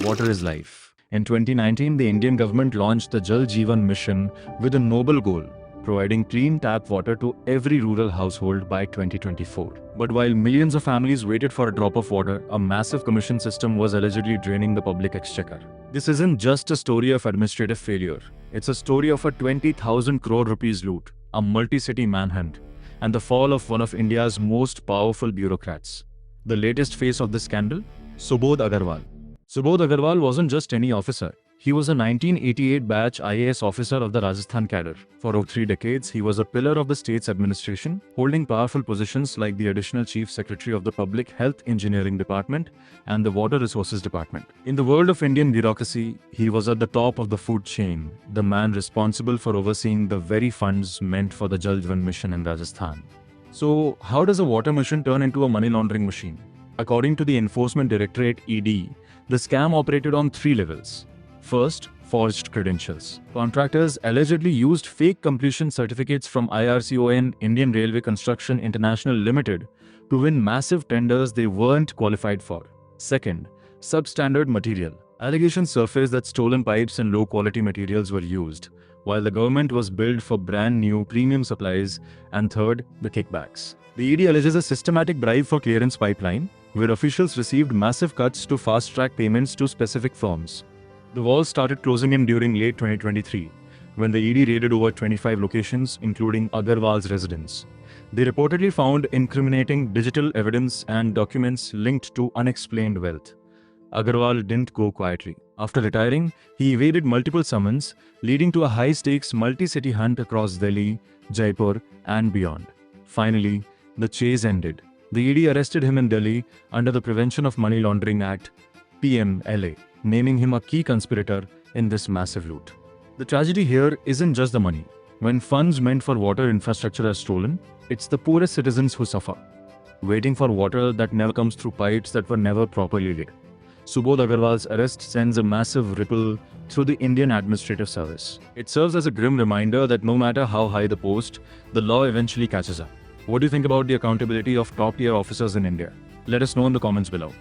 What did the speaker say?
Water is life. In 2019, the Indian government launched the Jal Jeevan Mission with a noble goal, providing clean tap water to every rural household by 2024. But while millions of families waited for a drop of water, a massive commission system was allegedly draining the public exchequer. This isn't just a story of administrative failure. It's a story of a 20,000 crore rupees loot, a multi-city manhunt, and the fall of one of India's most powerful bureaucrats. The latest face of this scandal? Subodh Agarwal. Subodh Agarwal wasn't just any officer. He was a 1988 batch IAS officer of the Rajasthan cadre. For over 3 decades, he was a pillar of the state's administration, holding powerful positions like the Additional Chief Secretary of the Public Health Engineering Department and the Water Resources Department. In the world of Indian bureaucracy, he was at the top of the food chain, the man responsible for overseeing the very funds meant for the Jal Jeevan Mission in Rajasthan. So, how does a water mission turn into a money laundering machine? According to the Enforcement Directorate (ED), the scam operated on 3 levels. First, forged credentials. Contractors allegedly used fake completion certificates from IRCON Indian Railway Construction International Limited to win massive tenders they weren't qualified for. Second, substandard material. Allegations surfaced that stolen pipes and low-quality materials were used, while the government was billed for brand new premium supplies. And third, the kickbacks. The ED alleges a systematic bribe for clearance pipeline, where officials received massive cuts to fast-track payments to specific firms. The walls started closing in during late 2023, when the ED raided over 25 locations, including Agarwal's residence. They reportedly found incriminating digital evidence and documents linked to unexplained wealth. Agarwal didn't go quietly. After retiring, he evaded multiple summons, leading to a high-stakes multi-city hunt across Delhi, Jaipur, and beyond. Finally, the chase ended. The ED arrested him in Delhi under the Prevention of Money Laundering Act (PMLA), naming him a key conspirator in this massive loot. The tragedy here isn't just the money. When funds meant for water infrastructure are stolen, it's the poorest citizens who suffer, waiting for water that never comes through pipes that were never properly laid. Subodh Agarwal's arrest sends a massive ripple through the Indian administrative service. It serves as a grim reminder that no matter how high the post, the law eventually catches up. What do you think about the accountability of top-tier officers in India? Let us know in the comments below.